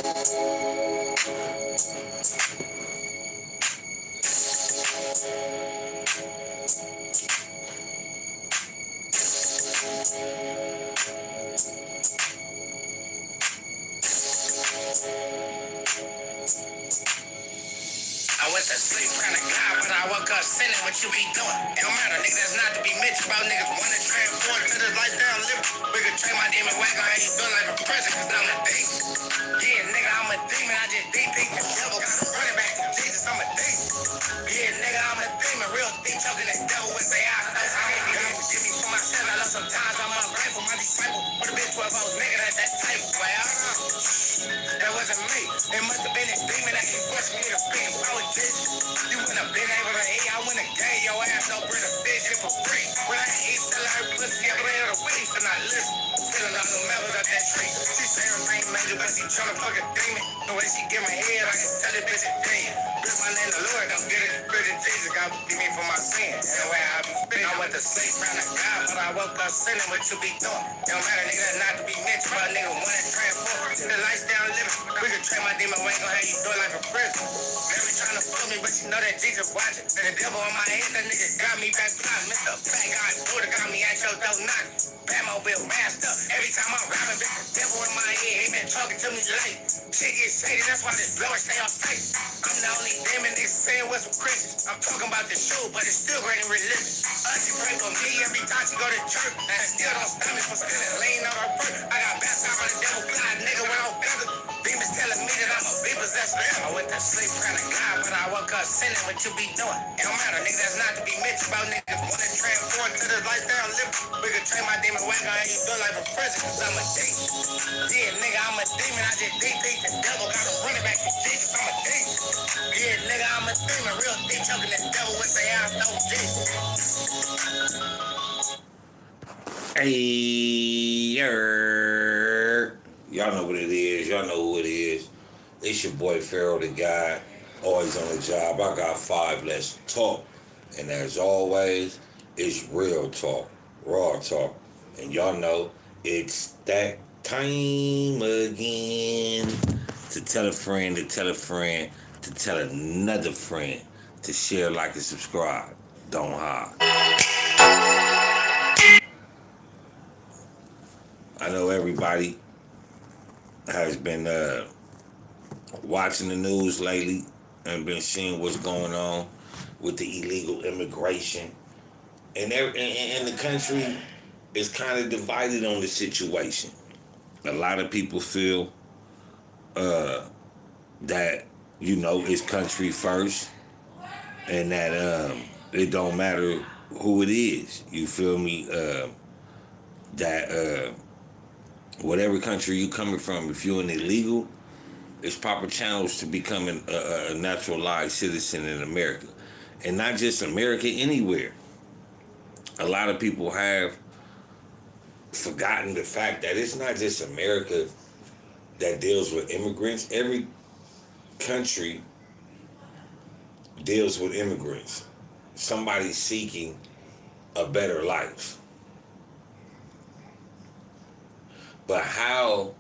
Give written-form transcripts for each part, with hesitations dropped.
I went to sleep trying to God, but I woke up sinning what you be doing. It don't matter, nigga, that's not to be mentioned about niggas wanna transform to this lifestyle living. We could trade my demon wagon, how you feeling like a prison, cause I'm a demon. Yeah, nigga, I'm a demon, I just deep the devil, got him running back to Jesus, I'm a demon. Yeah, nigga, I'm a demon, real deep choking the devil with their eyes. I can't even forgive me for myself, I love sometimes I'm ungrateful, my disciple. Would have been 12 hours nigga at that table, boy, I don't know. That wasn't me. It must have been a demon that he pushed me to be a politician. You wouldn't have been able to eat. I wouldn't have gave your ass no bread of fish for free. When I eat, tell her pussy every day of the week, so not listen. Feeling all the members of that tree. She say everything major, but she tryna fuck a demon. The way she give my head, I can tell it bitch a demon. Bitch, my name the Lord, don't get it. Spirit of Jesus, God forgive me for my sins. And the way I be spitting, I went to sleep round the God, but I woke up sinning what you be doing. It don't matter, nigga, that's not to be mentioned, but nigga wanna transform to the lifestyle living. We can train my demon, we ain't gon' have you doing like a prison. They tryna fool me, but you know that Jesus watching. And the devil on my head, that nigga got me back blind. Mr. Fat God, Buddha got me at your door knocking. Batmobile masked up. Every time I'm rapping, bitch, the devil in my head, he been talking to me like shit get shady, that's why this blower stay on sight. I'm the only demon nigga saying with some Christians. I'm talking about the shoe, but it's still great in religion. She pray for me every time she go to church. And still don't stop me from spilling lean on her perk. I got baptized by the devil, fly nigga without feathers. Demons telling me that I'm a be possessed forever. I went to sleep praying to God, but I woke up sinning what you be doing. It don't matter, nigga, that's not to be mentioned about niggas wanna transform to this lifestyle living. We could train my demon wagon, how you feel like a prison, cause I'm a demon. Yeah, nigga, I'm a demon, I just deep the devil, got him running back to Jesus, I'm a demon. Yeah, nigga, I'm a demon, real deep choking the devil with their eyes, no Jesus. Hey, y'all know what it is. Y'all know who it is. It's your boy Pharaoh the Guy. Always on the job. I got 5 Let's Talk. And as always, it's real talk. Raw talk. And y'all know it's that time again to tell a friend, to tell a friend, to tell another friend, to share, like, and subscribe. Don't hide. I know everybody has been watching the news lately and been seeing what's going on with the illegal immigration. And the country is kind of divided on the situation. A lot of people feel that, you know, it's country first and that it don't matter who it is. You feel me? That whatever country you coming from, if you're an illegal, there's proper channels to becoming a naturalized citizen in America. And not just America, anywhere. A lot of people have forgotten the fact that it's not just America that deals with immigrants. Every country deals with immigrants. Somebody seeking a better life. But how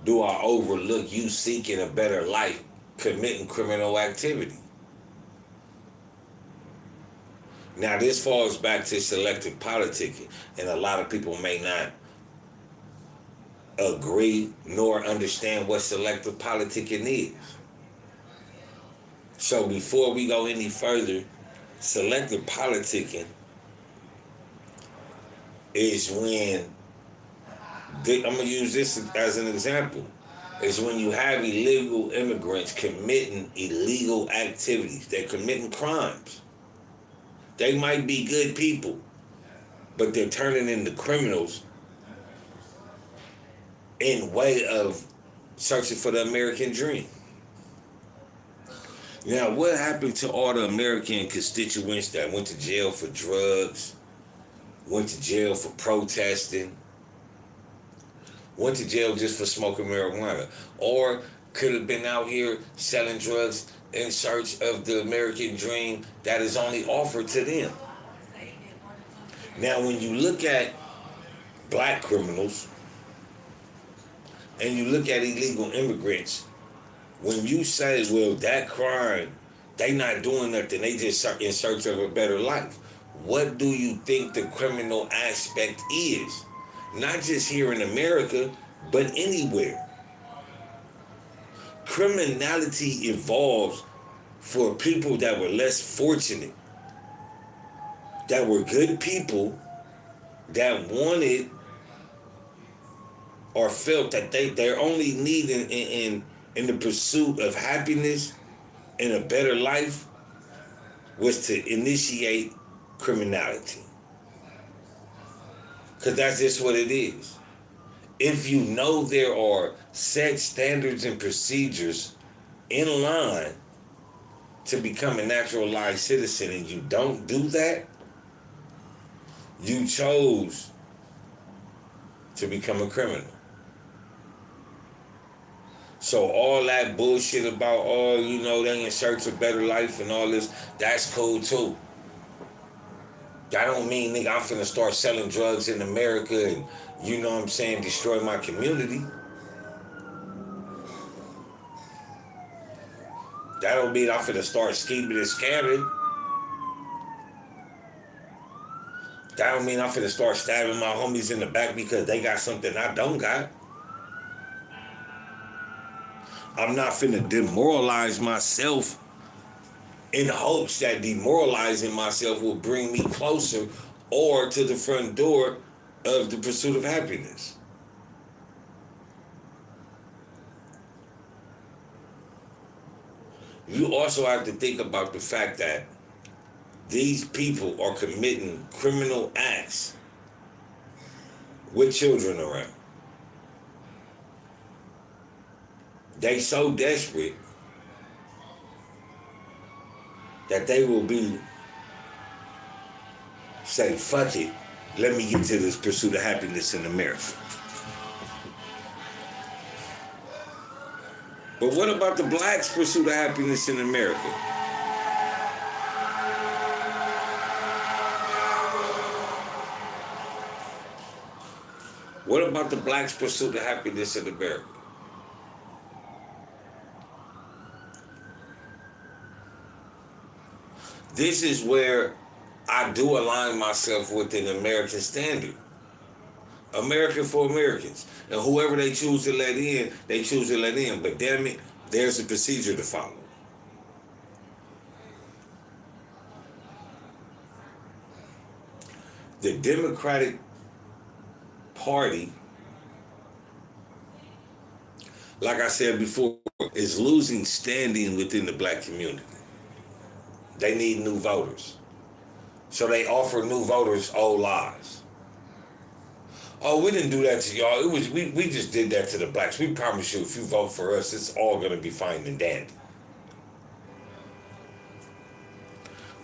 do I overlook you seeking a better life committing criminal activity? Now, this falls back to selective politicking, and a lot of people may not agree nor understand what selective politicking is. So before we go any further, selective politicking is when, I'm going to use this as an example, is when you have illegal immigrants committing illegal activities. They're committing crimes. They might be good people, but they're turning into criminals in way of searching for the American dream. Now, what happened to all the American constituents that went to jail for drugs, went to jail for protesting, went to jail just for smoking marijuana, or could have been out here selling drugs in search of the American dream that is only offered to them? Now, when you look at black criminals, and you look at illegal immigrants, when you say, well, that crime, they not doing nothing, they just in search of a better life. What do you think the criminal aspect is? Not just here in America, but anywhere. Criminality evolves for people that were less fortunate, that were good people, that wanted or felt that their only need in the pursuit of happiness and a better life was to initiate criminality. Because that's just what it is. If you know there are set standards and procedures in line to become a naturalized citizen and you don't do that, you chose to become a criminal. So all that bullshit about, oh, you know, they in search of better life and all this, that's cool too. That don't mean, nigga, I'm finna start selling drugs in America and, you know what I'm saying, destroy my community. That don't mean I'm finna start scheming and scamming. That don't mean I'm finna start stabbing my homies in the back because they got something I don't got. I'm not finna demoralize myself in hopes that demoralizing myself will bring me closer or to the front door of the pursuit of happiness. You also have to think about the fact that these people are committing criminal acts with children around. They so desperate that they will say, fuck it, let me get to this pursuit of happiness in America. But what about the blacks' pursuit of happiness in America? What about the blacks' pursuit of happiness in America? This is where I do align myself with an American standard. America for Americans. And whoever they choose to let in, they choose to let in. But damn it, there's a procedure to follow. The Democratic Party, like I said before, is losing standing within the black community. They need new voters. So they offer new voters old lies. Oh, we didn't do that to y'all. It was we just did that to the blacks. We promise you if you vote for us, it's all gonna be fine and dandy.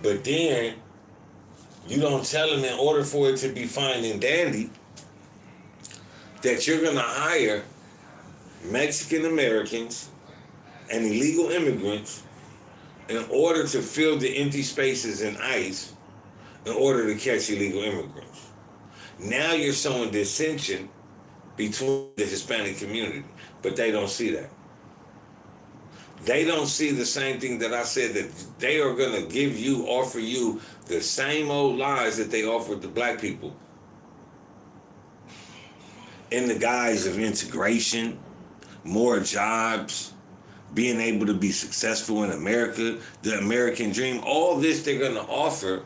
But then you don't tell them in order for it to be fine and dandy that you're gonna hire Mexican Americans and illegal immigrants in order to fill the empty spaces in ICE in order to catch illegal immigrants. Now you're showing dissension between the Hispanic community, but they don't see that. They don't see the same thing that I said, that they are going to offer you the same old lies that they offered the black people in the guise of integration, more jobs, being able to be successful in America, the American dream. All this they're going to offer,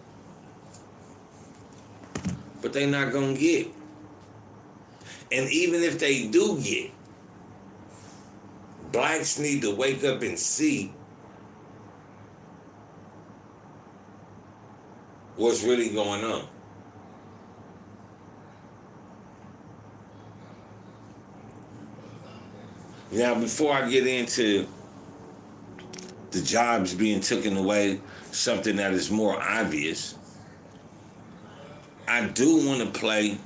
but they're not going to get. And even if they do get, blacks need to wake up and see what's really going on. Now, before I get into the jobs being taken away, something that is more obvious, I do want to play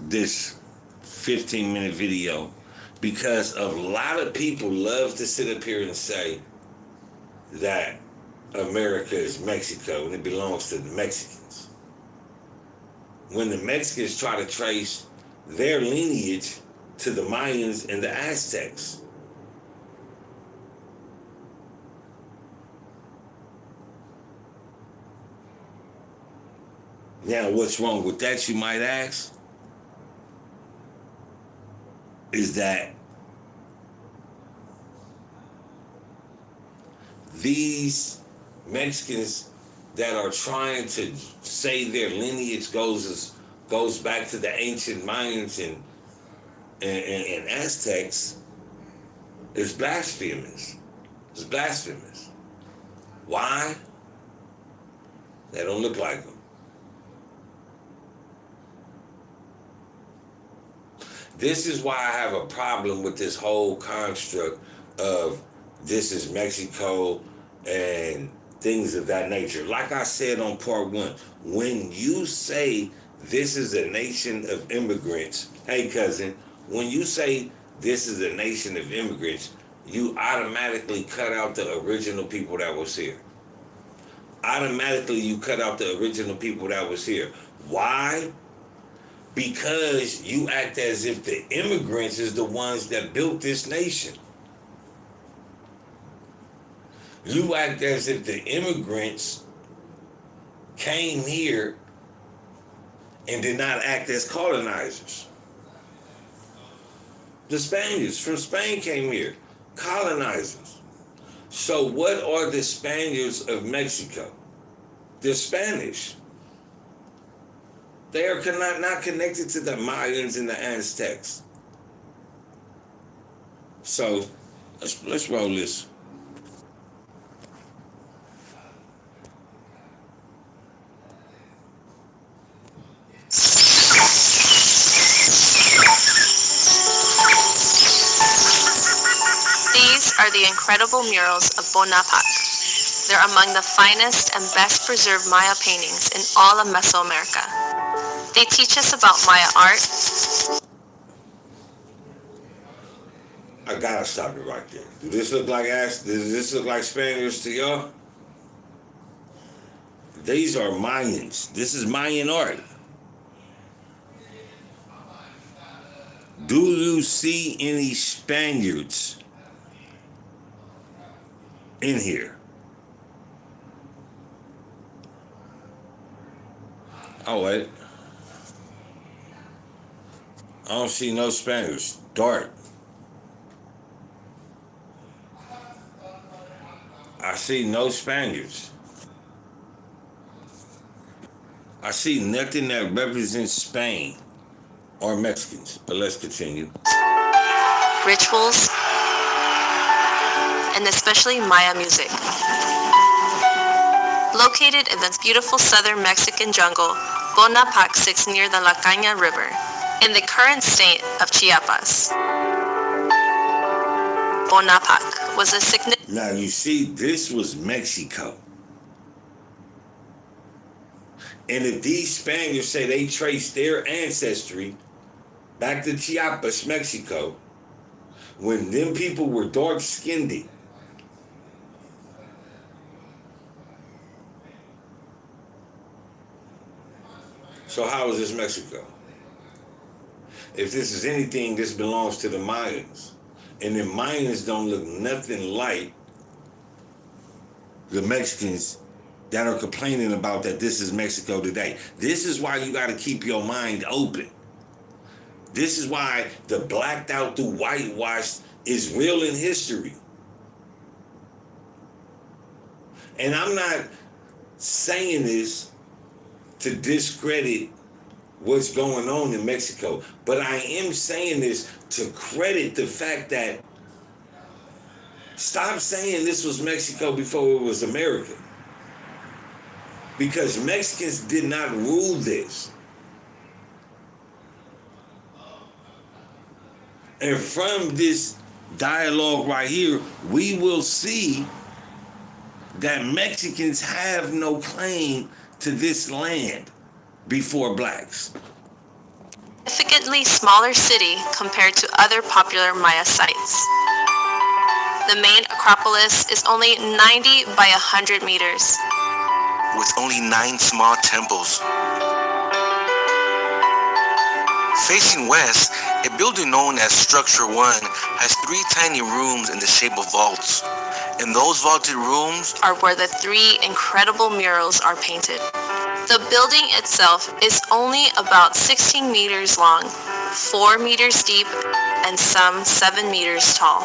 this 15-minute video because a lot of people love to sit up here and say that America is Mexico and it belongs to the Mexicans. When the Mexicans try to trace their lineage to the Mayans and the Aztecs. Now, what's wrong with that, you might ask? Is that these Mexicans that are trying to say their lineage goes back to the ancient Mayans and Aztecs is blasphemous. It's blasphemous. Why? They don't look like them. This is why I have a problem with this whole construct of this is Mexico and things of that nature. Like I said on part one, when you say this is a nation of immigrants, hey cousin, when you say this is a nation of immigrants, you automatically cut out the original people that was here. Automatically you cut out the original people that was here. Why? Because you act as if the immigrants is the ones that built this nation. You act as if the immigrants came here and did not act as colonizers. The Spaniards from Spain came here, colonizers. So what are the Spaniards of Mexico? They're Spanish. They are not connected to the Mayans and the Aztecs. So let's roll this. These are the incredible murals of Bonaparte. They're among the finest and best preserved Maya paintings in all of Mesoamerica. They teach us about Maya art. I gotta stop it right there. Does this look like Spaniards to y'all? These are Mayans. This is Mayan art. Do you see any Spaniards in here? Oh, wait. I don't see no Spaniards. Dark. I see no Spaniards. I see nothing that represents Spain or Mexicans. But let's continue. Rituals, and especially Maya music. Located in the beautiful southern Mexican jungle, Bonaparte sits near the La Caña River, in the current state of Chiapas. Bonaparte was a significant... Now you see, this was Mexico. And if these Spaniards say they trace their ancestry back to Chiapas, Mexico, when them people were dark-skinned, so how is this Mexico? If this is anything, this belongs to the Mayans. And the Mayans don't look nothing like the Mexicans that are complaining about that this is Mexico today. This is why you got to keep your mind open. This is why the blacked out through whitewashed is real in history. And I'm not saying this to discredit what's going on in Mexico, but I am saying this to credit the fact that stop saying this was Mexico before it was America. Because Mexicans did not rule this. And from this dialogue right here, we will see that Mexicans have no claim to this land before blacks. Significantly smaller city compared to other popular Maya sites. The main Acropolis is only 90 by 100 meters. With only 9 small temples. Facing west, a building known as Structure 1 has 3 tiny rooms in the shape of vaults. In those vaulted rooms are where the 3 incredible murals are painted. The building itself is only about 16 meters long, 4 meters deep, and some 7 meters tall.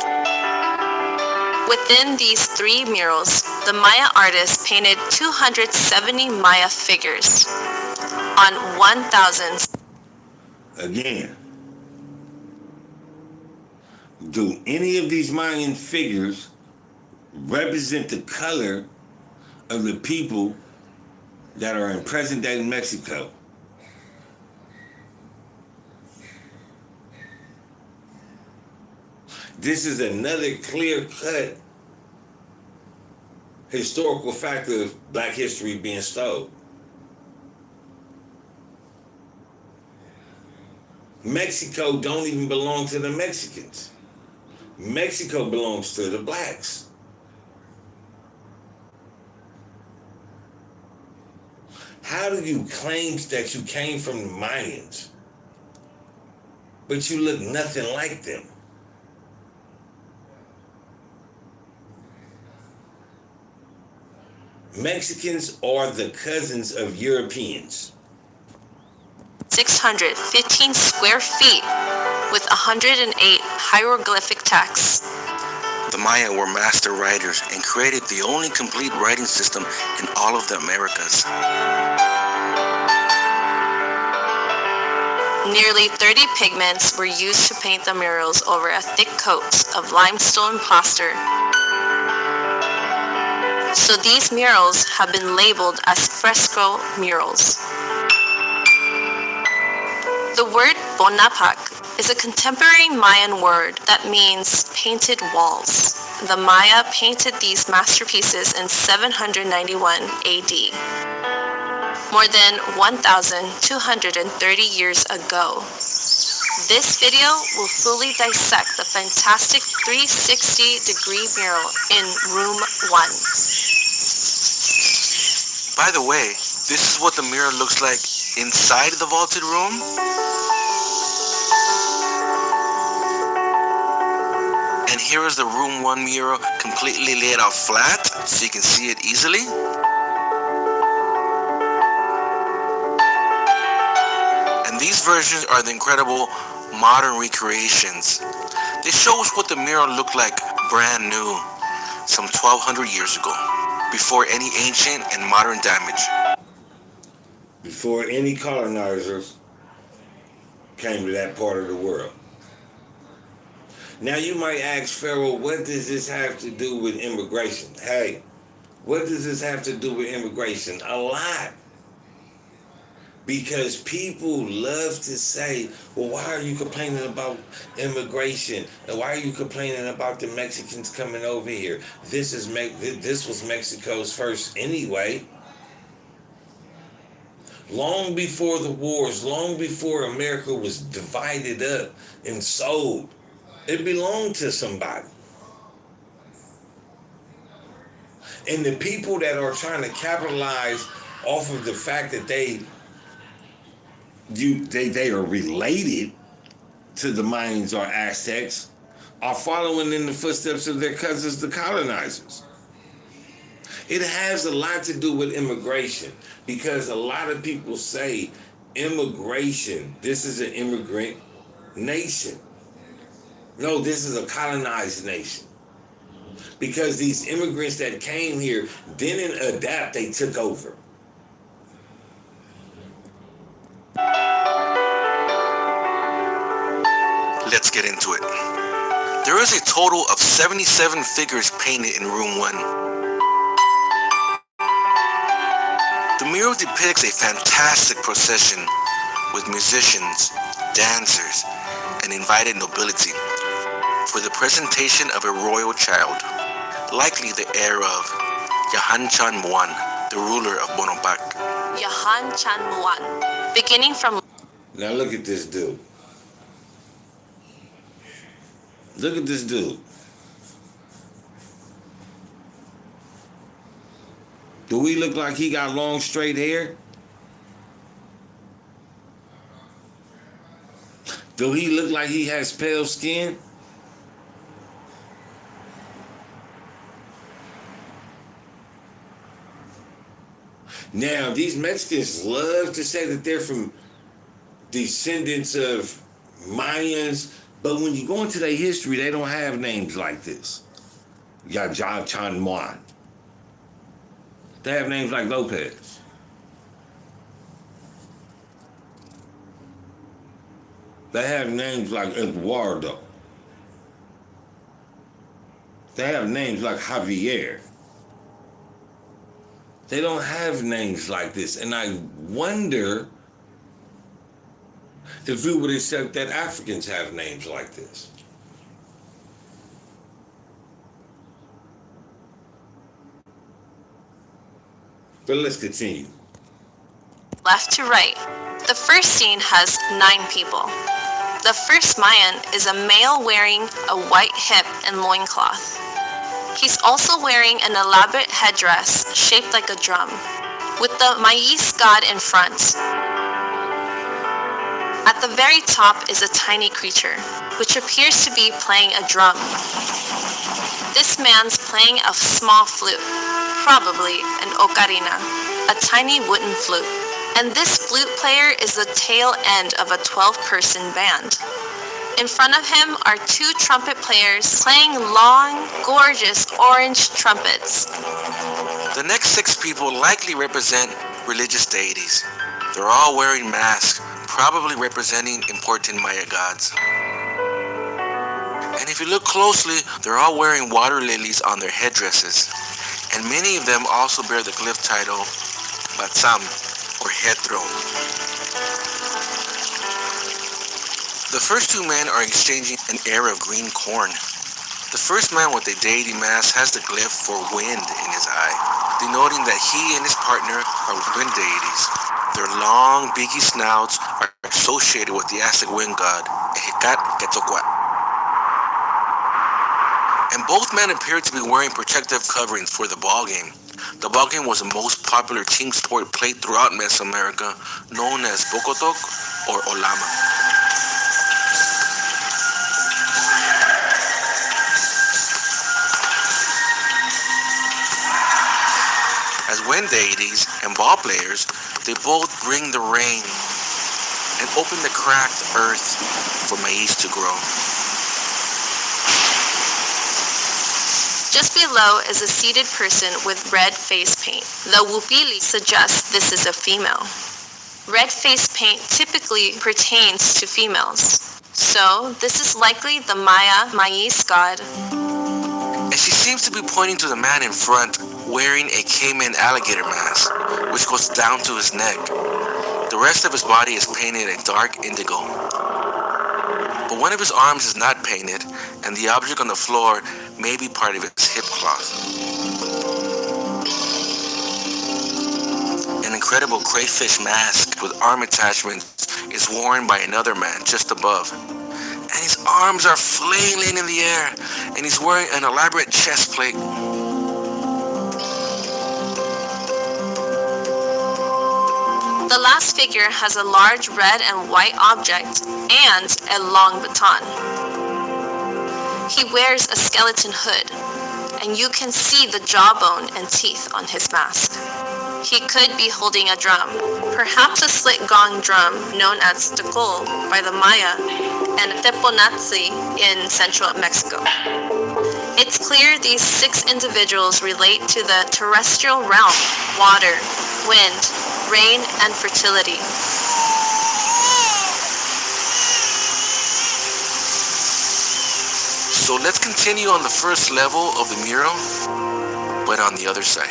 Within these 3 murals, the Maya artist painted 270 Maya figures on 1,000. Again, do any of these Mayan figures represent the color of the people that are in present-day Mexico? This is another clear-cut historical fact of Black history being stole. Mexico don't even belong to the Mexicans. Mexico belongs to the Blacks. How do you claim that you came from the Mayans, but you look nothing like them? Mexicans are the cousins of Europeans. 615 square feet with 108 hieroglyphic texts. The Maya were master writers and created the only complete writing system in all of the Americas. Nearly 30 pigments were used to paint the murals over a thick coat of limestone plaster. So these murals have been labeled as fresco murals. The word bonapac is a contemporary Mayan word that means painted walls. The Maya painted these masterpieces in 791 AD, more than 1,230 years ago. This video will fully dissect the fantastic 360-degree mural in room 1. By the way, this is what the mural looks like inside the vaulted room. And here is the room 1 mural completely laid out flat so you can see it easily. And these versions are the incredible modern recreations. They show us what the mural looked like brand new some 1,200 years ago, before any ancient and modern damage. Before any colonizers came to that part of the world. Now you might ask, Pharaoh, what does this have to do with immigration? Hey, what does this have to do with immigration? A lot. Because people love to say, well, why are you complaining about immigration? And why are you complaining about the Mexicans coming over here? This was Mexico's first anyway. Long before the wars, long before America was divided up and sold, it belonged to somebody. And the people that are trying to capitalize off of the fact that they are related to the Mayans or Aztecs are following in the footsteps of their cousins, the colonizers. It has a lot to do with immigration, because a lot of people say immigration, this is an immigrant nation. No, this is a colonized nation. Because these immigrants that came here didn't adapt, they took over. Let's get into it. There is a total of 77 figures painted in room 1. The mural depicts a fantastic procession with musicians, dancers, and invited nobility for the presentation of a royal child, likely the heir of Yahan Chan Muan, the ruler of Bonapac. Yahan Chan Muan, beginning from... Now look at this dude. Look at this dude. Do we look like he got long, straight hair? Do he look like he has pale skin? Now, these Mexicans love to say that they're from descendants of Mayans, but when you go into their history, they don't have names like this. Yajachanmuan. They have names like Lopez. They have names like Eduardo. They have names like Javier. They don't have names like this. And I wonder if we would accept that Africans have names like this. But let's continue. Left to right. The first scene has 9 people. The first Mayan is a male wearing a white hip and loincloth. He's also wearing an elaborate headdress shaped like a drum, with the maize god in front. At the very top is a tiny creature, which appears to be playing a drum. This man's playing a small flute, probably an ocarina, a tiny wooden flute. And this flute player is the tail end of a 12-person band. In front of him are 2 trumpet players playing long, gorgeous orange trumpets. The next 6 people likely represent religious deities. They're all wearing masks, probably representing important Maya gods. And if you look closely, they're all wearing water lilies on their headdresses. And many of them also bear the glyph title Batsam, or head throne. The first 2 men are exchanging an ear of green corn. The first man with the deity mask has the glyph for wind in his eye, denoting that he and his partner are wind deities. Their long, beaky snouts are associated with the Aztec wind god, Ejecat Quetzalcoatl. And both men appear to be wearing protective coverings for the ball game. The ball game was the most popular team sport played throughout Mesoamerica, known as Bocotoc or Olama. As wind deities and ball players, they both bring the rain and open the cracked earth for maize to grow. Just below is a seated person with red face paint. The wupili suggests this is a female. Red face paint typically pertains to females. So this is likely the Maya maize god. And she seems to be pointing to the man in front, wearing a caiman alligator mask, which goes down to his neck. The rest of his body is painted a dark indigo. But one of his arms is not painted, and the object on the floor may be part of his hip cloth. An incredible crayfish mask with arm attachments is worn by another man just above. And his arms are flailing in the air, and he's wearing an elaborate chest plate. The last figure has a large red and white object and a long baton. He wears a skeleton hood, and you can see the jawbone and teeth on his mask. He could be holding a drum, perhaps a slit gong drum known as tecol by the Maya and teponazzi in central Mexico. It's clear these 6 individuals relate to the terrestrial realm: water, wind, rain, and fertility. So let's continue on the first level of the mural, but on the other side.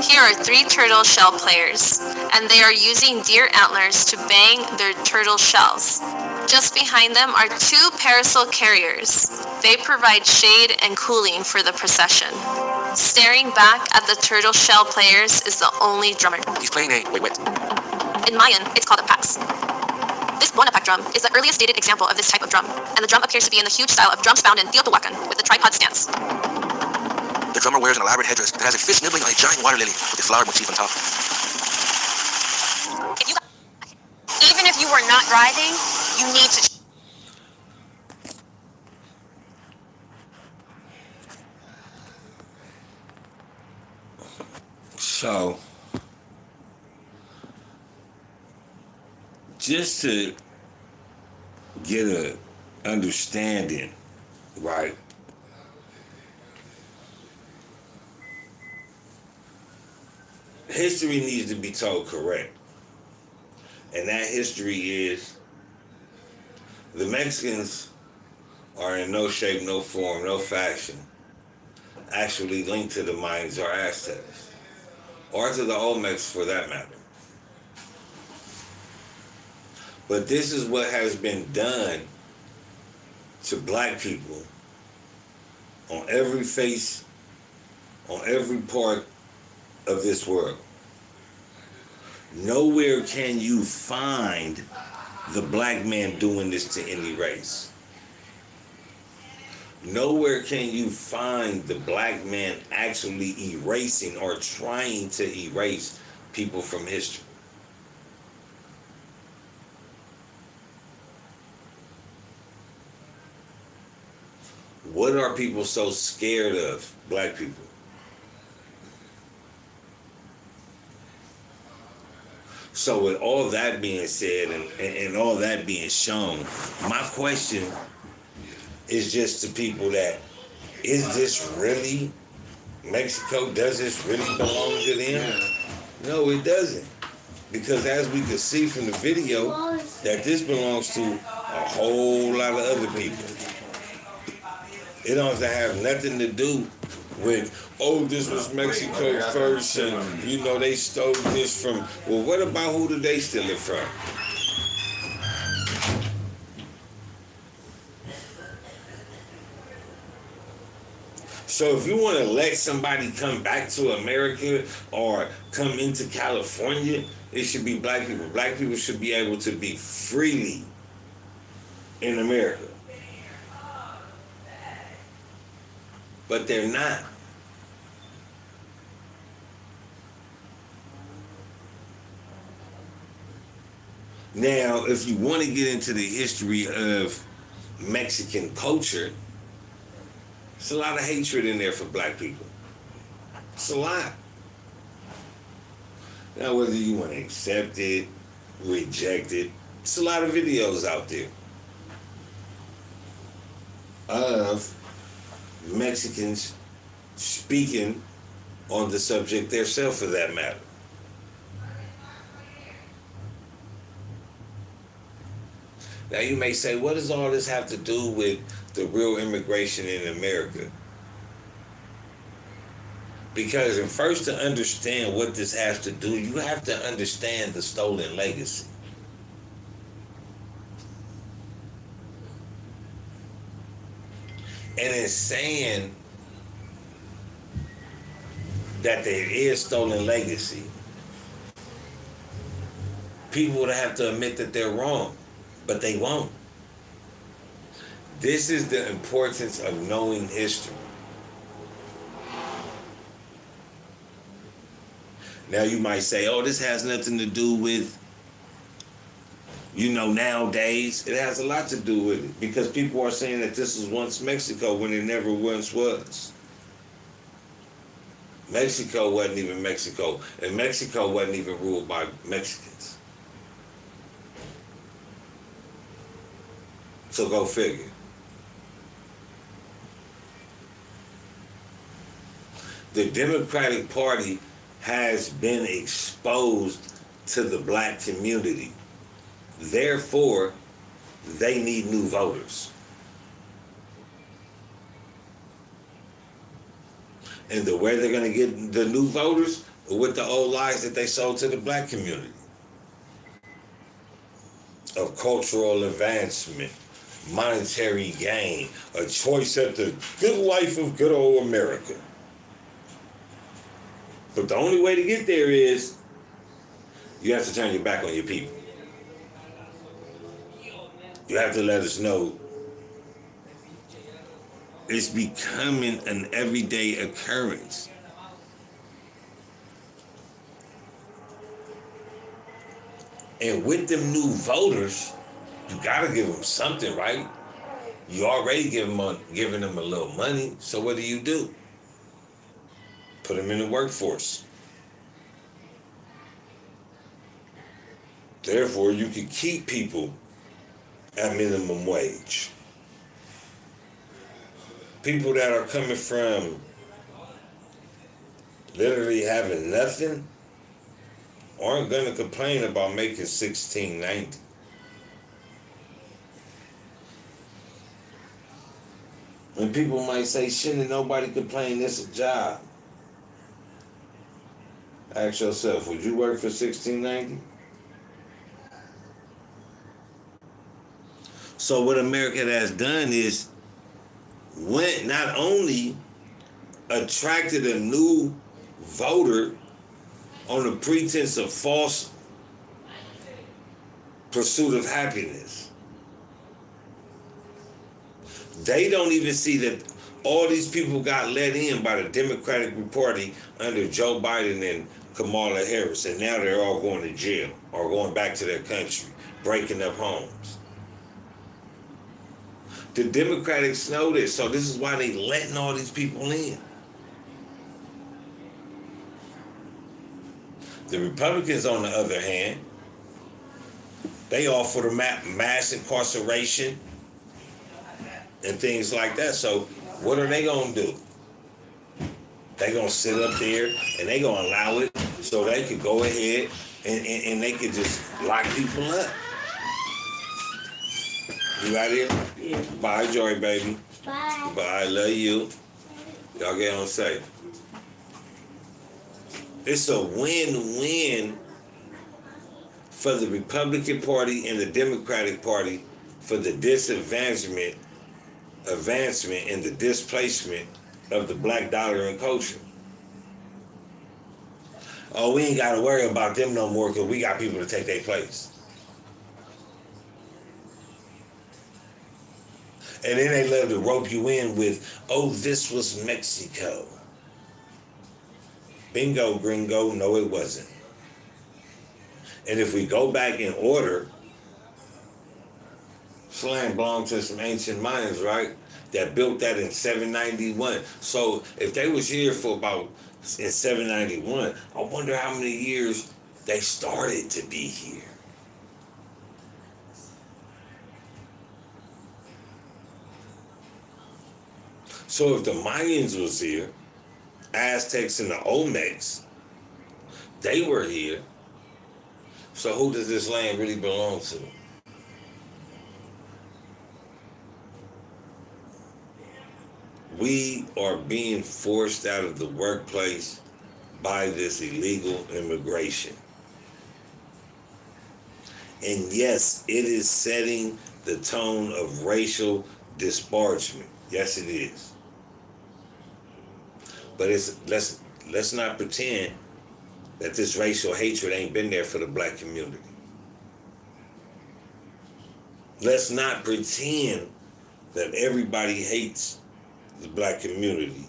Here are 3 turtle shell players, and they are using deer antlers to bang their turtle shells. Just behind them are 2 parasol carriers. They provide shade and cooling for the procession. Staring back at the turtle shell players is the only drummer. He's playing a wait. In Mayan, it's called a pax. This Buonapac drum is the earliest dated example of this type of drum, and the drum appears to be in the huge style of drums found in Teotihuacan with the tripod stance. The drummer wears an elaborate headdress that has a fish nibbling on a giant water lily with a flower motif on top. Even if you were not driving, you need to. So, just to get a understanding, right? History needs to be told correct. And that history is the Mexicans are in no shape, no form, no fashion actually linked to the Mayans or Aztecs, or to the Olmecs for that matter. But this is what has been done to black people on every face, on every part of this world. Nowhere can you find the black man doing this to any race. Nowhere can you find the black man actually erasing or trying to erase people from history. What are people so scared of, black people? So with all that being said and all that being shown, my question is just to people that, is this really Mexico? Does this really belong to them? No, it doesn't. Because as we could see from the video, that this belongs to a whole lot of other people. It don't have nothing to do with, oh, this was Mexico first, and you know they stole this from. Well, what about who did they steal it from? So if you want to let somebody come back to America or come into California, it should be black people. Black people should be able to be freely in America. But they're not. Now, if you want to get into the history of Mexican culture, there's a lot of hatred in there for black people. It's a lot. Now, whether you want to accept it, reject it, there's a lot of videos out there of Mexicans speaking on the subject themselves, for that matter. Now you may say, what does all this have to do with the real immigration in America? Because first, to understand what this has to do, you have to understand the stolen legacy. And in saying that there is stolen legacy, people would have to admit that they're wrong, but they won't. This is the importance of knowing history. Now you might say, oh, this has nothing to do with, nowadays. It has a lot to do with it, because people are saying that this was once Mexico when it never once was. Mexico wasn't even Mexico, and Mexico wasn't even ruled by Mexicans. So go figure. The Democratic Party has been exposed to the black community. Therefore, they need new voters. And the way they're going to get the new voters with the old lies that they sold to the black community of cultural advancement, monetary gain, a choice at the good life of good old America. But the only way to get there is you have to turn your back on your people. You have to let us know It's becoming an everyday occurrence. And with them new voters, you gotta give them something, right? You already giving them a little money, so what do? Put them in the workforce. Therefore, you can keep people at minimum wage. People that are coming from literally having nothing aren't gonna complain about making $16.90. And people might say, shouldn't nobody complain, it's a job. Ask yourself, would you work for $16.90? So what America has done is went not only attracted a new voter on the pretense of false pursuit of happiness. They don't even see that all these people got let in by the Democratic Party under Joe Biden and Kamala Harris, and now they're all going to jail or going back to their country, breaking up homes. The Democrats know this, so this is why they letting all these people in. The Republicans, on the other hand, they all for the mass incarceration and things like that. So what are they going to do? They going to sit up there and they going to allow it so they could go ahead and they could just lock people up. You out here? Yeah. Bye, Joy, baby. Bye. Bye, love you. Y'all get on safe. It's a win-win for the Republican Party and the Democratic Party for the advancement, and the displacement of the black dollar and culture. Oh, we ain't got to worry about them no more because we got people to take their place. And then they love to rope you in with, oh, this was Mexico. Bingo, gringo, no it wasn't. And if we go back in order, this land belonged to some ancient Mayans, right? That built that in 791. So if they was here for about, in 791, I wonder how many years they started to be here. So if the Mayans was here, Aztecs and the Olmecs, they were here. So who does this land really belong to? We are being forced out of the workplace by this illegal immigration. And yes, it is setting the tone of racial disparagement. Yes, it is. But let's not pretend that this racial hatred ain't been there for the black community. Let's not pretend that everybody hates the black community,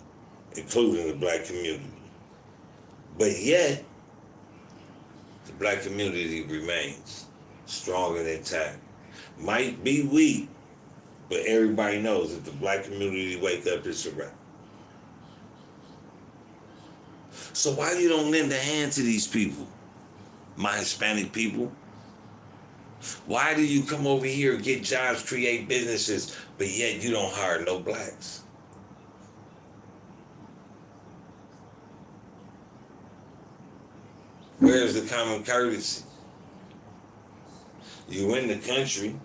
including the black community. But yet, the black community remains strong and intact. Might be weak, but everybody knows that the black community wake up, it's a wrap. So why you don't lend a hand to these people, my Hispanic people? Why do you come over here, get jobs, create businesses, but yet you don't hire no blacks? Where's the common courtesy? You in the country,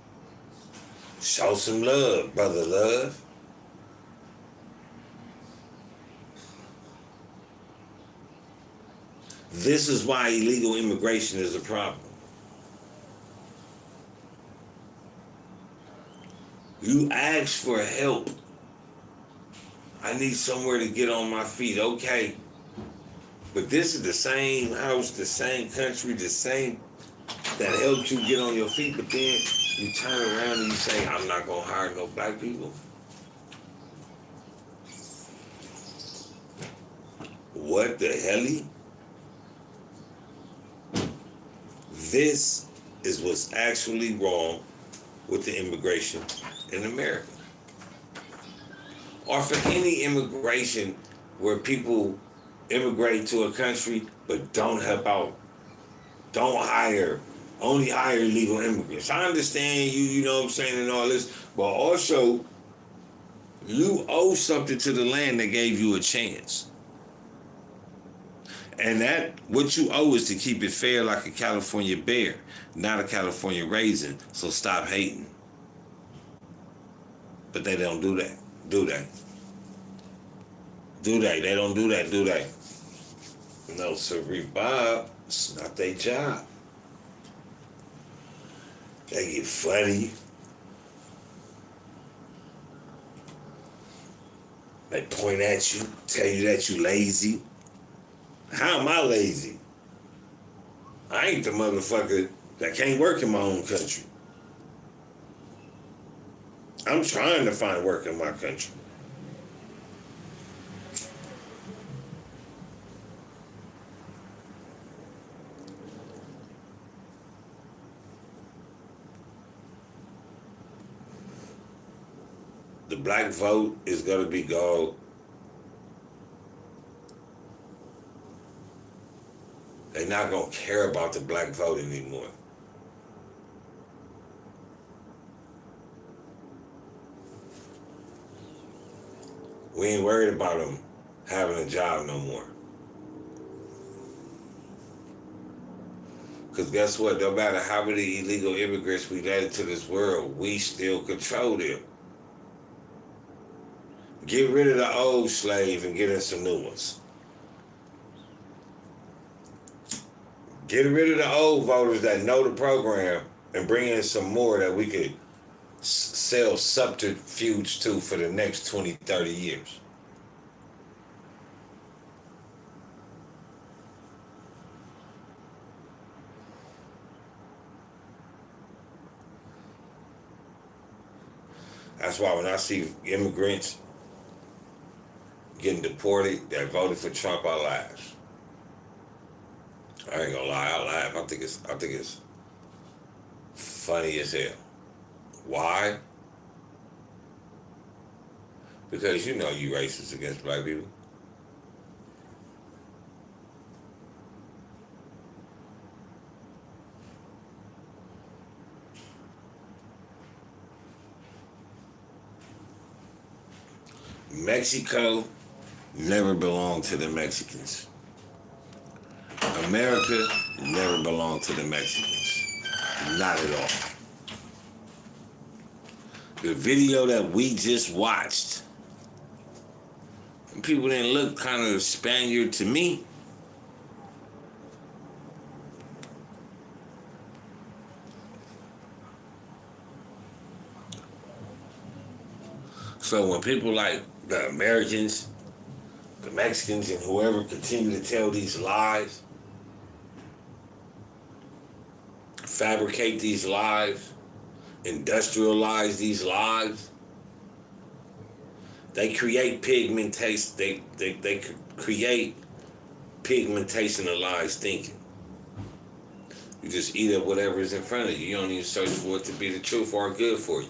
show some love, brother love. This is why illegal immigration is a problem. You ask for help. I need somewhere to get on my feet. Okay. But this is the same house, the same country, the same that helped you get on your feet. But then you turn around and you say, I'm not going to hire no black people. what the hell? This is what's actually wrong with the immigration in America. Or for any immigration where people immigrate to a country but don't help out, only hire illegal immigrants. I understand you know what I'm saying, and all this, but also you owe something to the land that gave you a chance. And that, what you owe is to keep it fair like a California bear, not a California raisin, so stop hating. But they don't do that, do they? Do they? They don't do that, do they? No, sir, Bob, it's not their job. They get funny. They point at you, tell you that you lazy. How am I lazy? I ain't the motherfucker that can't work in my own country. I'm trying to find work in my country. The black vote is going to be gold. They're not going to care about the black vote anymore. We ain't worried about them having a job no more. Because guess what? No matter how many illegal immigrants we let into this world, we still control them. Get rid of the old slaves and get in some new ones. Get rid of the old voters that know the program and bring in some more that we could sell subterfuge to for the next 20, 30 years. That's why when I see immigrants getting deported that voted for Trump, I laugh. I ain't gonna lie, I laugh. I think it's funny as hell. Why? Because you know you racist against black people. Mexico never belonged to the Mexicans. America never belonged to the Mexicans. Not at all. The video that we just watched, people didn't look kind of Spaniard to me. So when people like the Americans, the Mexicans, and whoever continue to tell these lies, fabricate these lies, industrialize these lies, they create pigmentation. They create pigmentationalized thinking. You just eat up whatever is in front of you. You don't even search for it to be the truth or good for you.